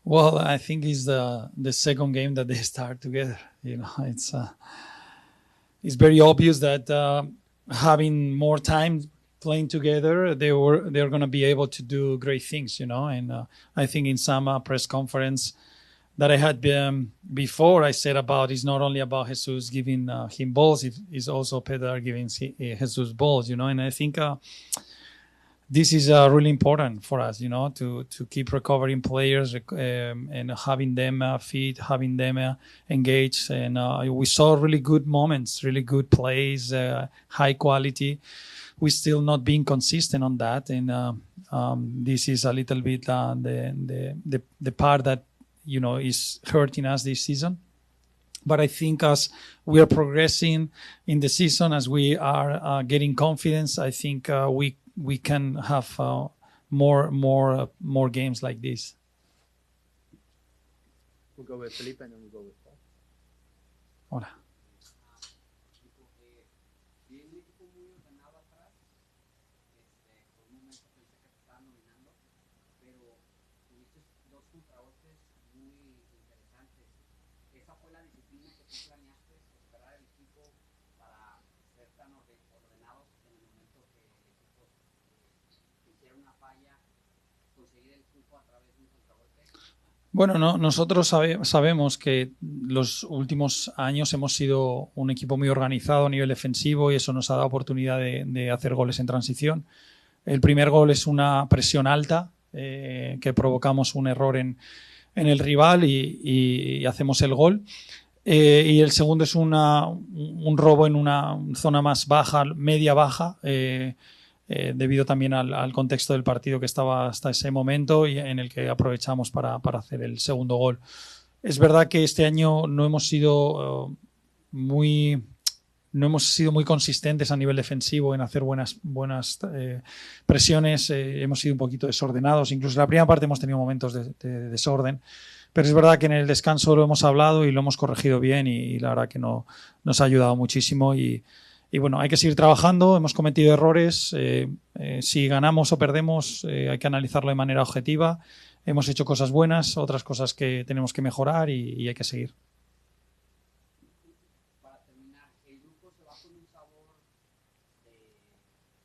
Well, I think it's the second game that they start together. You know, it's very obvious that having more time playing together, they're going to be able to do great things. You know, and I think in some press conference that I had before, I said about it's not only about Jesus giving him balls, it's also Pedro giving Jesus balls. You know, and I think. This is really important for us, you know, to keep recovering players and having them fit, having them engaged. And we saw really good moments, really good plays, high quality. We're still not being consistent on that, and this is a little bit the part that is hurting us this season. But I think as we are progressing in the season, as we are getting confidence, I think we can have more games like this. We'll go with Felipe and then we'll go with Paul. Hola. Bueno, nosotros sabemos que los últimos años hemos sido un equipo muy organizado a nivel defensivo y eso nos ha dado oportunidad de hacer goles en transición. El primer gol es una presión alta, que provocamos un error en el rival y hacemos el gol. Y el segundo es un robo en una zona más baja, media baja, debido también al contexto del partido que estaba hasta ese momento y en el que aprovechamos para hacer el segundo gol. Es verdad que este año no hemos sido muy consistentes a nivel defensivo en hacer buenas presiones. Hemos sido un poquito desordenados. Incluso en la primera parte hemos tenido momentos de desorden. Pero es verdad que en el descanso lo hemos hablado y lo hemos corregido bien y la verdad que nos ha ayudado muchísimo y bueno, hay que seguir trabajando, hemos cometido errores, si ganamos o perdemos hay que analizarlo de manera objetiva, hemos hecho cosas buenas, otras cosas que tenemos que mejorar y hay que seguir. Para terminar, ¿el grupo se va con un sabor de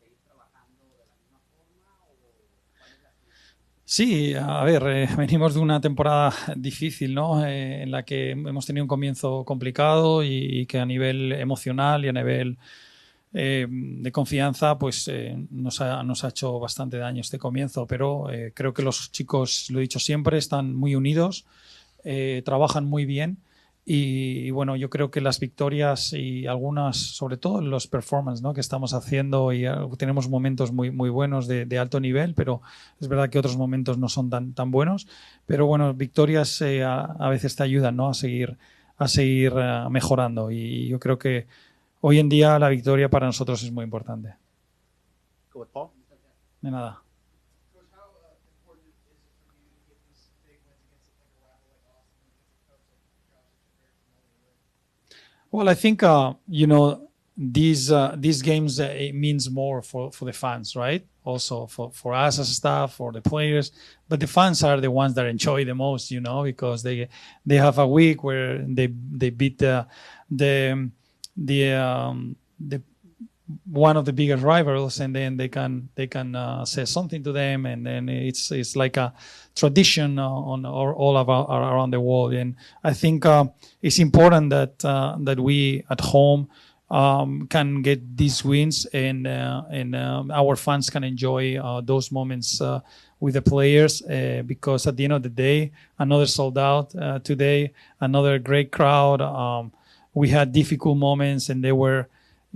seguir trabajando de la misma forma o cuál es la situación? Sí, a ver, venimos de una temporada difícil, ¿no? En la que hemos tenido un comienzo complicado y que a nivel emocional y a nivel de confianza pues nos ha hecho bastante daño este comienzo, pero creo que los chicos, lo he dicho siempre, están muy unidos, trabajan muy bien y bueno, yo creo que las victorias y algunas, sobre todo los performances, ¿no?, que estamos haciendo y tenemos momentos muy, muy buenos de alto nivel, pero es verdad que otros momentos no son tan buenos, pero bueno, victorias a veces te ayudan, ¿no?, a seguir mejorando y yo creo que hoy en día la victoria para nosotros es muy importante. Go with Paul. De nada. Well, I think these games it means more for the fans, right? Also for us as staff, for the players, but the fans are the ones that enjoy the most, you know, because they have a week where they beat the one of the biggest rivals, and then they can say something to them, and then it's like a tradition all around the world. And I think it's important that we at home can get these wins, and our fans can enjoy those moments with the players, because at the end of the day, another sold out today, another great crowd. We had difficult moments, and they were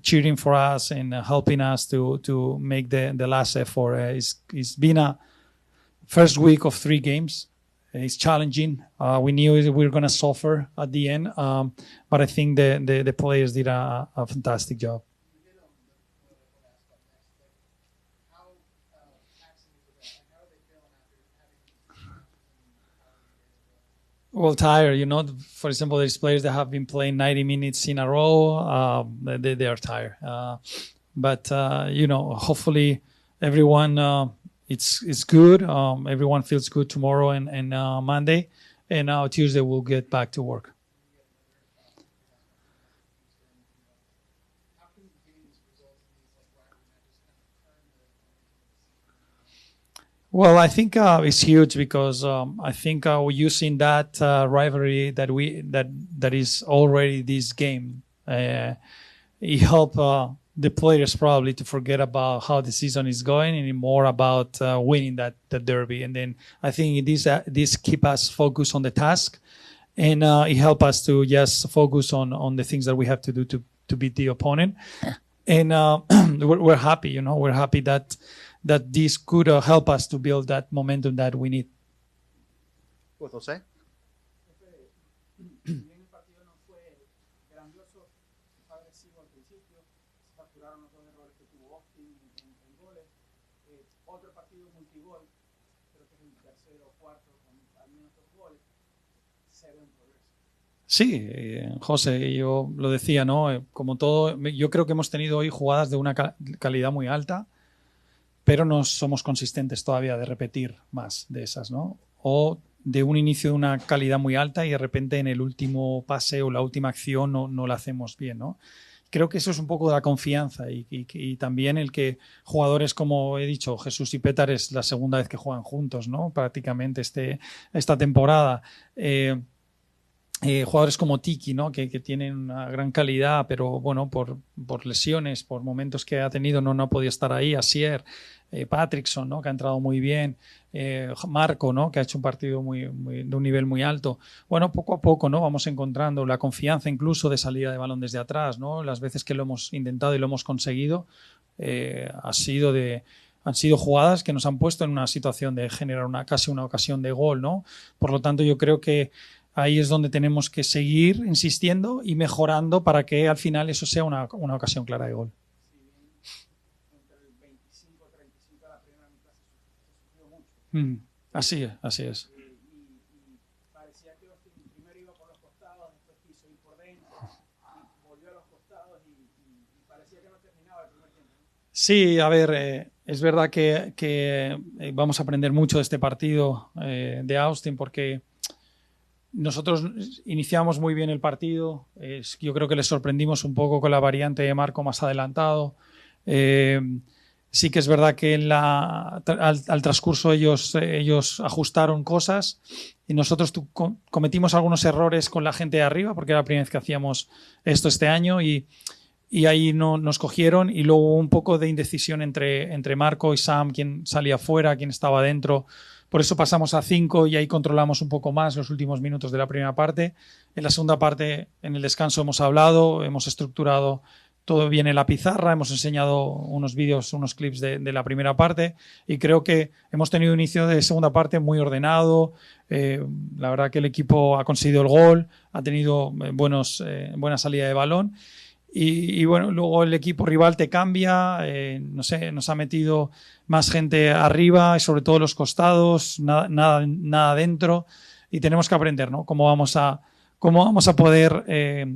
cheering for us and helping us to make the last effort. It's been a first week of 3 games. It's challenging. We knew we were going to suffer at the end, but I think the players did a fantastic job. Well, tired, you know. For example, there's players that have been playing 90 minutes in a row. They are tired. But, you know, hopefully everyone it's good. Everyone feels good tomorrow and Monday, and now Tuesday we'll get back to work. Well, I think it's huge because I think we're using that rivalry that is already this game. It helped the players probably to forget about how the season is going and more about winning that derby. And then I think this keep us focused on the task, and it help us to just focus on the things that we have to do to beat the opponent. And we're happy, you know, we're happy that this could help us to build that momentum that we need. With Jose? Si bien el partido no fue grandioso, fue agresivo al principio, se facturaron los dos errores que tuvo Austin en goles. Otro partido multigol, creo que es el tercero o cuarto, con al menos 2 goles, se ve un progreso. Sí, José, yo lo decía, ¿no? Como todo, yo creo que hemos tenido hoy jugadas de una calidad muy alta, pero no somos consistentes todavía de repetir más de esas, ¿no? O de un inicio de una calidad muy alta y de repente en el último pase o la última acción no la hacemos bien, ¿no? Creo que eso es un poco de la confianza y también el que jugadores como he dicho, Jesús y Pétar es la segunda vez que juegan juntos, ¿no? Prácticamente esta temporada. Jugadores como Tiki, ¿no? que tienen una gran calidad, pero bueno, por lesiones, por momentos que ha tenido, no ha podido estar ahí. Asier, Patrickson, ¿no? Que ha entrado muy bien, Marco, ¿no? Que ha hecho un partido de un nivel muy alto. Bueno, poco a poco, ¿no? Vamos encontrando la confianza incluso de salida de balón desde atrás, ¿no? Las veces que lo hemos intentado y lo hemos conseguido han sido jugadas que nos han puesto en una situación de generar casi una ocasión de gol, ¿no? Por lo tanto, yo creo que ahí es donde tenemos que seguir insistiendo y mejorando para que al final eso sea una ocasión clara de gol. Si bien entre el 25-35 la primera mitad se sufrió mucho. Así es. Y parecía que Austin primero iba por los costados, después quiso ir por dentro, y volvió a los costados y parecía que no terminaba el primer tiempo, ¿no? Sí, a ver, es verdad que vamos a aprender mucho de este partido de Austin porque nosotros iniciamos muy bien el partido. Yo creo que les sorprendimos un poco con la variante de Marco más adelantado. Sí que es verdad que al transcurso ellos ajustaron cosas y nosotros cometimos algunos errores con la gente de arriba porque era la primera vez que hacíamos esto este año y ahí nos cogieron y luego hubo un poco de indecisión entre Marco y Sam, quién salía fuera, quién estaba dentro. Por eso pasamos a 5 y ahí controlamos un poco más los últimos minutos de la primera parte. En la segunda parte, en el descanso hemos hablado, hemos estructurado todo bien en la pizarra, hemos enseñado unos vídeos, unos clips de la primera parte y creo que hemos tenido un inicio de segunda parte muy ordenado. La verdad que el equipo ha conseguido el gol, ha tenido buena salida de balón. Y bueno, luego el equipo rival te cambia, no sé, nos ha metido más gente arriba y sobre todo los costados, nada dentro y tenemos que aprender, ¿no? Cómo vamos a poder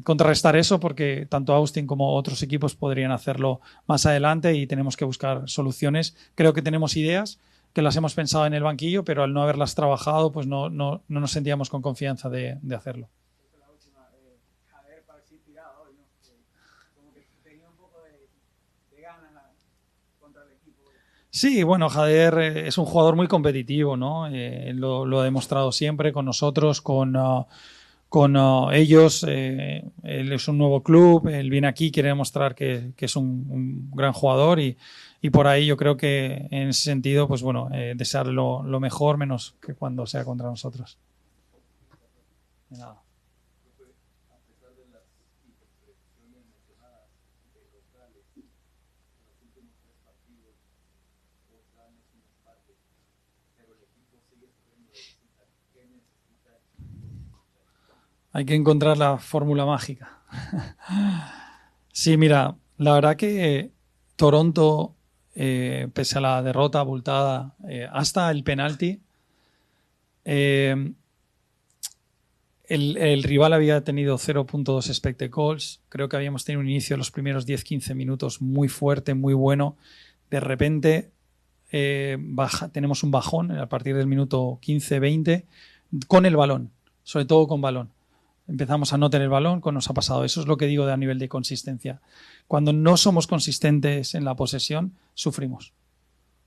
contrarrestar eso porque tanto Austin como otros equipos podrían hacerlo más adelante y tenemos que buscar soluciones. Creo que tenemos ideas que las hemos pensado en el banquillo, pero al no haberlas trabajado, pues no nos sentíamos con confianza de hacerlo. La última, Javier parecía inspirado hoy, ¿no? Como que tenía un poco de ganas contra el equipo. Sí, bueno, Jader es un jugador muy competitivo, ¿no? Lo ha demostrado siempre con nosotros, con ellos. Él es un nuevo club, él viene aquí, quiere demostrar que es un gran jugador y por ahí yo creo que en ese sentido, pues bueno, desearle lo mejor, menos que cuando sea contra nosotros. De nada. Hay que encontrar la fórmula mágica. Sí, mira, la verdad que Toronto, pese a la derrota abultada, hasta el penalti, el rival había tenido 0.2 expected goals. Creo que habíamos tenido un inicio de los primeros 10-15 minutos muy fuerte, muy bueno. De repente tenemos un bajón a partir del minuto 15-20 con el balón, sobre todo con balón. Empezamos a no tener balón, nos ha pasado. Eso es lo que digo a nivel de consistencia. Cuando no somos consistentes en la posesión, sufrimos,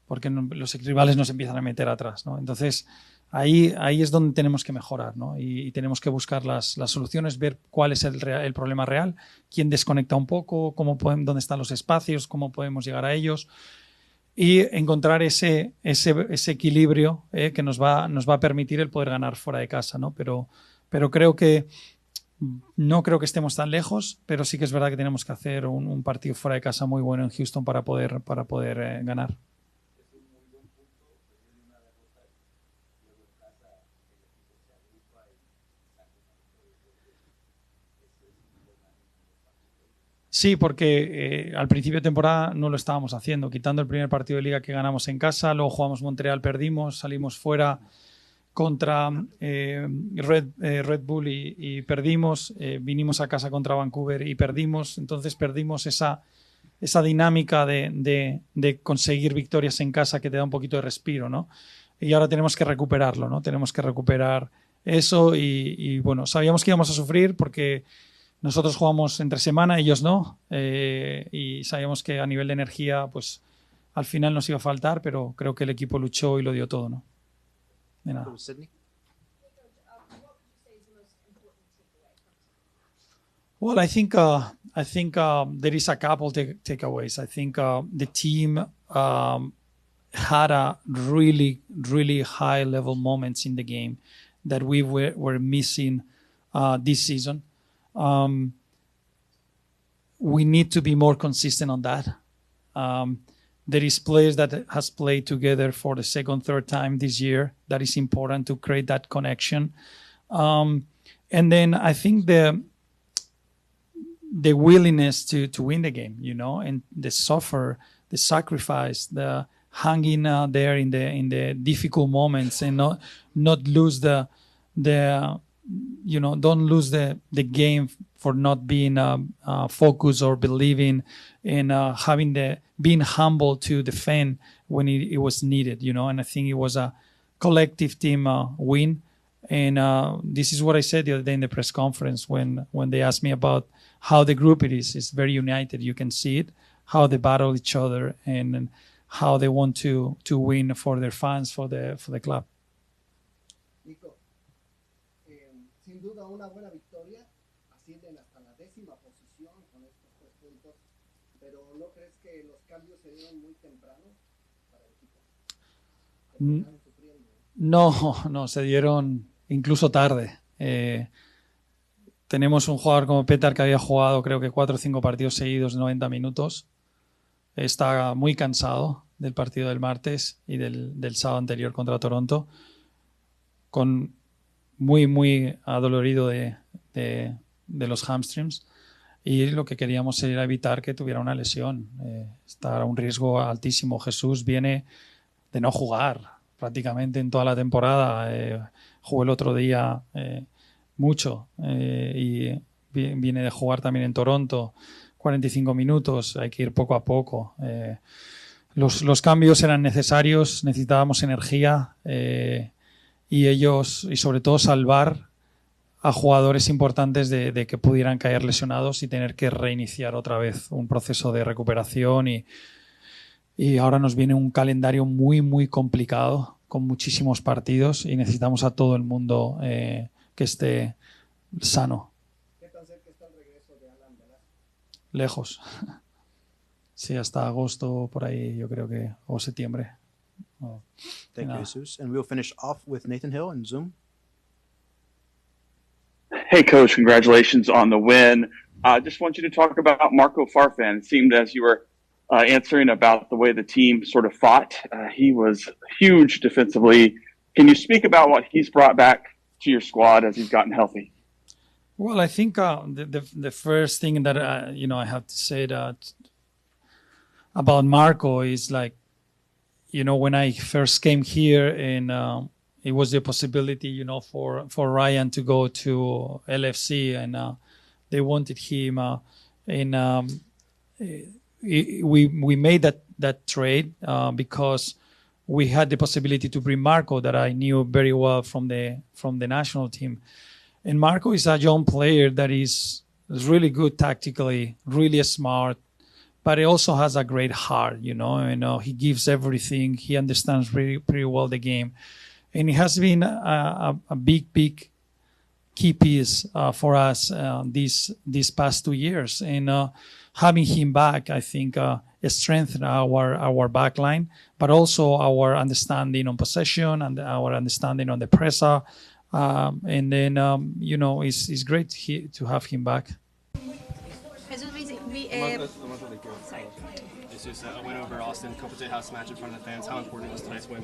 porque los rivales nos empiezan a meter atrás, ¿no? Entonces, ahí es donde tenemos que mejorar, ¿no? Y tenemos que buscar las soluciones, ver cuál es el problema real, quién desconecta un poco, dónde están los espacios, cómo podemos llegar a ellos y encontrar ese equilibrio que nos va a permitir el poder ganar fuera de casa, ¿no? Pero no creo que estemos tan lejos, pero sí que es verdad que tenemos que hacer un partido fuera de casa muy bueno en Houston para poder ganar. Sí, porque al principio de temporada no lo estábamos haciendo, quitando el primer partido de liga que ganamos en casa, luego jugamos Montreal, perdimos, salimos fuera contra Red Bull y perdimos, vinimos a casa contra Vancouver y perdimos, entonces perdimos esa dinámica de conseguir victorias en casa que te da un poquito de respiro, ¿no? Y ahora tenemos que recuperarlo, ¿no? Tenemos que recuperar eso y bueno, sabíamos que íbamos a sufrir porque nosotros jugamos entre semana, ellos no, y sabíamos que a nivel de energía pues al final nos iba a faltar, pero creo que el equipo luchó y lo dio todo, ¿no? De nada. Sydney. Well, I think there is a couple takeaways. I think the team had a really, really high level moments in the game that we were missing this season. We need to be more consistent on that. There is players that has played together for the second, third time this year. That is important to create that connection. And then I think the willingness to win the game, you know, and the sacrifice, the hanging there in the difficult moments and not lose the you know, don't lose the game for not being focused or believing in being humble to defend when it was needed, you know. And I think it was a collective team win. And this is what I said the other day in the press conference when they asked me about how the group it is. It's very united. You can see it, how they battle each other and how they want to win for their fans, for the club. Nico, sin duda una buena victoria, ascienden hasta la 10ª posición con estos 3 puntos, pero ¿no crees que los cambios se dieron muy temprano para el equipo? No, se dieron incluso tarde. Tenemos un jugador como Petar que había jugado creo que 4 o 5 partidos seguidos de 90 minutos. Está muy cansado del partido del martes y del sábado anterior contra Toronto, con muy adolorido de los hamstrings, y lo que queríamos era evitar que tuviera una lesión. Está a un riesgo altísimo. Jesús viene de no jugar prácticamente en toda la temporada. Jugó el otro día mucho y viene de jugar también en Toronto 45 minutos. Hay que ir poco a poco. Los cambios eran necesarios, necesitábamos energía y ellos, y sobre todo salvar a jugadores importantes de que pudieran caer lesionados y tener que reiniciar otra vez un proceso de recuperación. Y ahora nos viene un calendario muy complicado con muchísimos partidos y necesitamos a todo el mundo que esté sano. ¿Qué tan cerca está el regreso de Alan Velasco? Lejos. Sí, hasta agosto por ahí, yo creo que, o septiembre. Thank you, Jesus. And we'll finish off with Nathan Hill in Zoom. Hey, Coach, congratulations on the win. I just want you to talk about Marco Farfan. It seemed as you were answering about the way the team sort of fought. He was huge defensively. Can you speak about what he's brought back to your squad as he's gotten healthy? Well, I think the first thing that I have to say that about Marco is, like, when I first came here and it was the possibility, for Ryan to go to LFC, and they wanted him, and we made that trade because we had the possibility to bring Marco, that I knew very well from the national team. And Marco is a young player that is really good tactically, really smart, but he also has a great heart, he gives everything. He understands pretty well the game. And it has been a big key piece for us these past 2 years. And having him back, I think, strengthened our back line, but also our understanding on possession and our understanding on the presser. And then, it's great to have him back. It's just a win over Austin, Copa House match in front of the fans. How important was tonight's win?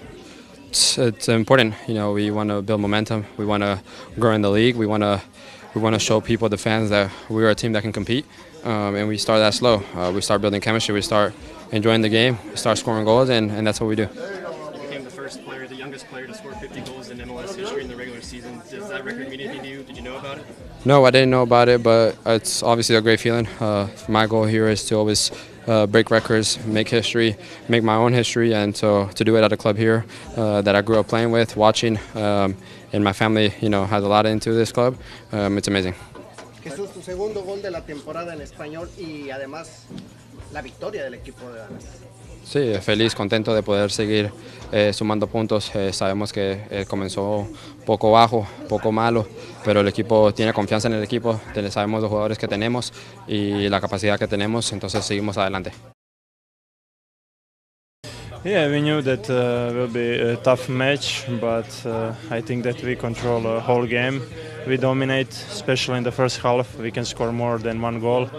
It's important. We want to build momentum. We want to grow in the league. We want to show people, the fans, that we're a team that can compete. And we start that slow. We start building chemistry. We start enjoying the game. We start scoring goals, and that's what we do. You became the youngest player to score 50 goals in MLS history in the regular season. Does that record mean anything to you? Did you know about it? No, I didn't know about it, but it's obviously a great feeling. My goal here is to always break records, make history, make my own history, and to do it at a club here that I grew up playing with, watching, and my family, has a lot into this club. It's amazing. Jesús, tu segundo gol de la temporada en español y además la victoria del equipo de Dallas. Sí, feliz, contento de poder seguir sumando puntos. Sabemos que comenzó poco bajo, poco malo, pero el equipo tiene confianza en el equipo, sabemos los jugadores que tenemos y la capacidad que tenemos, entonces seguimos adelante. Yeah, we knew that will be a tough match, but I think that we control the whole game. We dominate, especially in the first half. We can score more than one goal.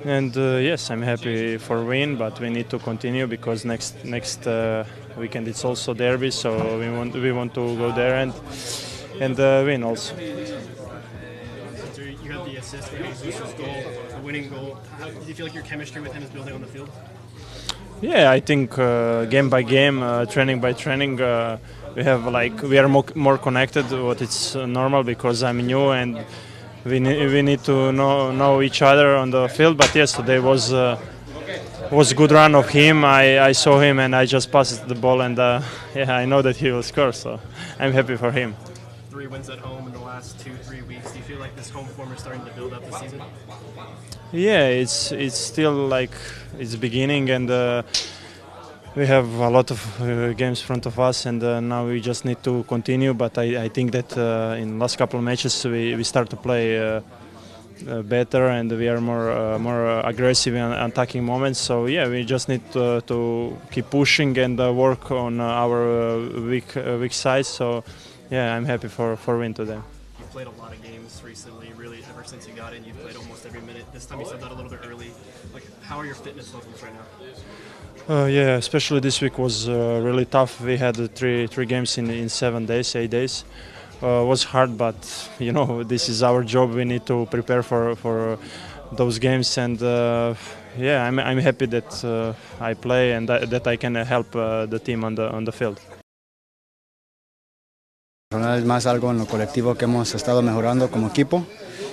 And yes, I'm happy for win, but we need to continue because next weekend it's also derby, so we want to go there and win also. You got the assist for Jesus' goal, the winning goal. Do you feel like your chemistry with him is building on the field? Yeah, I think game by game, training by training, we are more connected. What it's normal because I'm new and we need to know each other on the field. But yes, today was a good run of him. I saw him and I just passed the ball and I know that he will score. So I'm happy for him. 3 wins at home in the last 2-3 weeks. Do you feel like this home form is starting to build up this season? Yeah, it's still like it's beginning and we have a lot of games in front of us and now we just need to continue. But I think that in last couple of matches we start to play better and we are more aggressive in attacking moments. So yeah, we just need to keep pushing and work on our weak sides. So yeah, I'm happy for win today. You've played a lot of games recently, really ever since you got in. You've played almost every minute. This time you stepped out a little bit early. How are your fitness levels right now? Yeah, especially this week was really tough. We had three games in 7 days, 8 days. It was hard, but this is our job. We need to prepare for those games, and yeah, I'm happy that I play and that I can help the team on the field. Es más algo en lo colectivo que hemos estado mejorando como equipo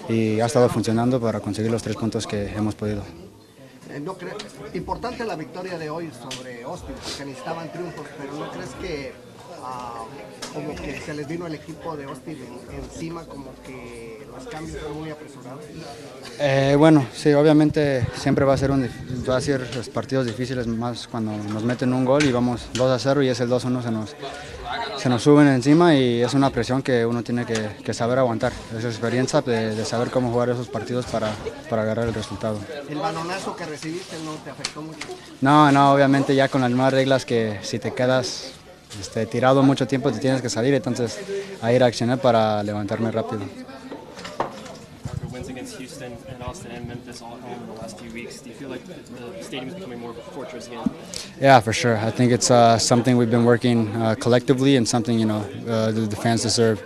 y ha estado funcionando para conseguir los 3 puntos que hemos podido. Importante la victoria de hoy sobre Austin, porque necesitaban triunfos, pero ¿no crees que como que se les vino el equipo de Austin encima, como que los cambios fueron muy apresurados? Bueno, sí, obviamente siempre va a ser los partidos difíciles, más cuando nos meten un gol y vamos 2-0 y es el 2-1 se nos suben encima y es una presión que uno tiene que saber aguantar. Esa experiencia de saber cómo jugar esos partidos para agarrar el resultado. ¿El balonazo que recibiste no te afectó mucho? No, obviamente ya con las nuevas reglas que si te quedas tirado mucho tiempo te tienes que salir, entonces ahí reaccioné para levantarme rápido. Wins against Houston and Austin and Memphis all at home in the last few weeks. Do you feel like the stadium is becoming more of a fortress again? Yeah, for sure. I think it's something we've been working collectively and something the fans deserve.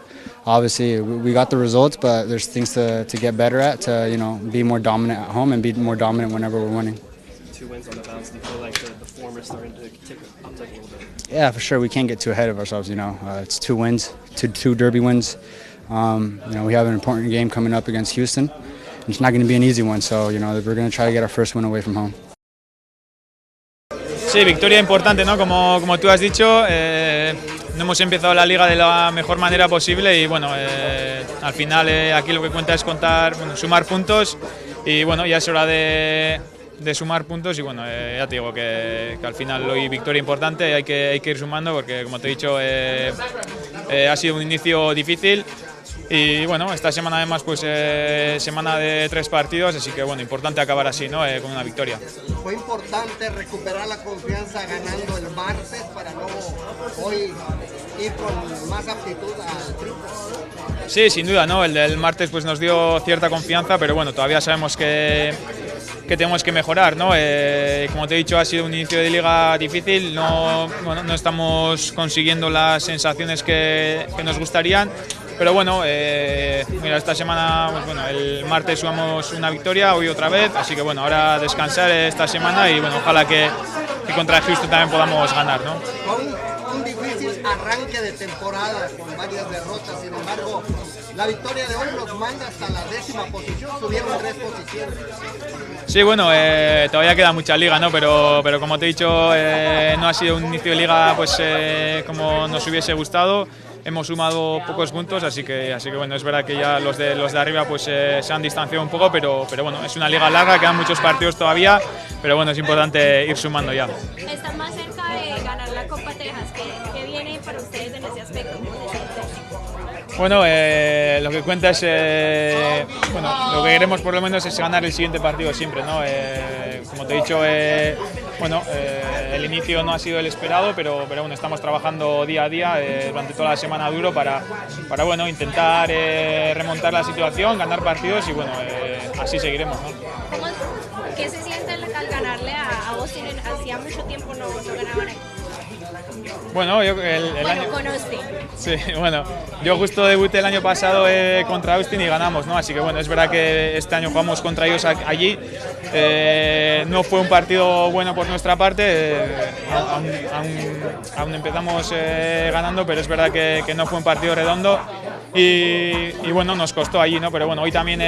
Obviously, we got the results, but there's things to get better at to be more dominant at home and be more dominant whenever we're winning. 2 wins on the bounce. Do you feel like the form is starting to tick up a little bit? Yeah, for sure. We can't get too ahead of ourselves. It's 2 wins, two derby wins. We have an important game coming up against Houston. It's not going to be an easy one, so we're going to try to get our first win away from home. Sí, victoria importante, ¿no? Como tú has dicho, no hemos empezado la liga de la mejor manera posible y bueno, al final aquí lo que cuenta es sumar puntos y bueno, ya es hora de sumar puntos y bueno, ya te digo que al final hoy victoria importante, hay que ir sumando porque como te he dicho ha sido un inicio difícil. Y bueno, esta semana además pues semana de 3 partidos, así que bueno, importante acabar así, ¿no? Con una victoria. Fue importante recuperar la confianza ganando el martes para luego hoy ir con más aptitud al triunfo. Sí, sin duda, ¿no? El del martes pues nos dio cierta confianza, pero bueno, todavía sabemos que tenemos que mejorar, ¿no? Como te he dicho, ha sido un inicio de liga difícil, no estamos consiguiendo las sensaciones que nos gustarían. Pero bueno, mira, esta semana, pues bueno, el martes sumamos una victoria, hoy otra vez, así que bueno, ahora descansar esta semana y bueno, ojalá que contra Houston también podamos ganar, ¿no? Con un difícil arranque de temporada con varias derrotas, sin embargo, la victoria de hoy los manda hasta la 10ª posición, subieron 3 posiciones. Sí, bueno, todavía queda mucha liga, ¿no? Pero como te he dicho, no ha sido un inicio de liga pues como nos hubiese gustado. Hemos sumado pocos puntos, así que bueno, es verdad que ya los de arriba pues se han distanciado un poco, pero bueno, es una liga larga, quedan muchos partidos todavía, pero bueno, es importante ir sumando ya. Están más cerca de ganar la Copa Texas, ¿qué viene para ustedes en ese aspecto? Bueno, lo que cuenta es, bueno, lo que queremos por lo menos es ganar el siguiente partido siempre, ¿no? Como te he dicho, bueno, el inicio no ha sido el esperado, pero bueno, estamos trabajando día a día durante toda la semana duro para bueno, intentar remontar la situación, ganar partidos y bueno, así seguiremos, ¿no? ¿Qué se siente al ganarle a Austin? Hacía mucho tiempo no ganaban ahí. Bueno, el año... con Austin. Sí, bueno, yo justo debuté el año pasado contra Austin y ganamos, ¿no? Así que bueno, es verdad que este año jugamos contra ellos allí. No fue un partido bueno por nuestra parte, aún empezamos ganando, pero es verdad que no fue un partido redondo y bueno, nos costó allí, ¿no? Pero bueno, hoy también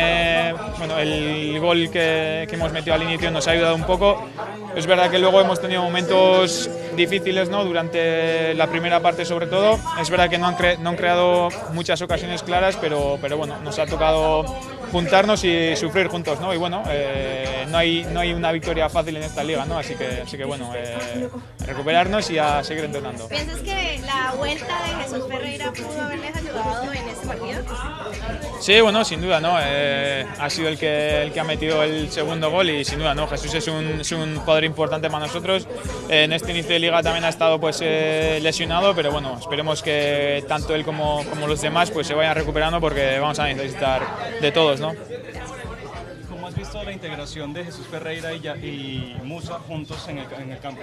bueno, el gol que hemos metido al inicio nos ha ayudado un poco. Es verdad que luego hemos tenido momentos difíciles, ¿no? Durante la primera parte sobre todo. Es verdad que no han creado muchas ocasiones claras, pero bueno, nos ha tocado juntarnos y sufrir juntos, ¿no? Y bueno, no hay una victoria fácil en esta liga, ¿no? Así que bueno, recuperarnos y a seguir entrenando. ¿Piensas que la vuelta de Jesús Ferreira pudo haberles ayudado en este partido? Sí, bueno, sin duda, ¿no? Ha sido el que ha metido el segundo gol y sin duda, ¿no? Jesús es un jugador importante para nosotros. En este inicio de liga también ha estado pues lesionado, pero bueno, esperemos que tanto él como los demás pues se vayan recuperando porque vamos a necesitar de todos, ¿no? ¿Cómo has visto la integración de Jesús Ferreira y Musa juntos en el campo?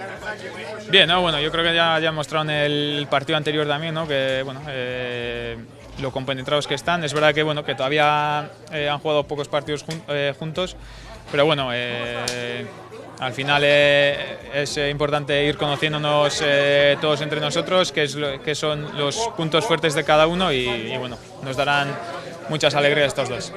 Bien, ¿no? Bueno, yo creo que ya mostraron el partido anterior también, ¿no? Que bueno, lo compenetrados que están. Es verdad que bueno, que todavía han jugado pocos partidos juntos, pero bueno, al final es importante ir conociéndonos todos entre nosotros, qué son los puntos fuertes de cada uno y bueno, nos darán muchas alegrías estos dos.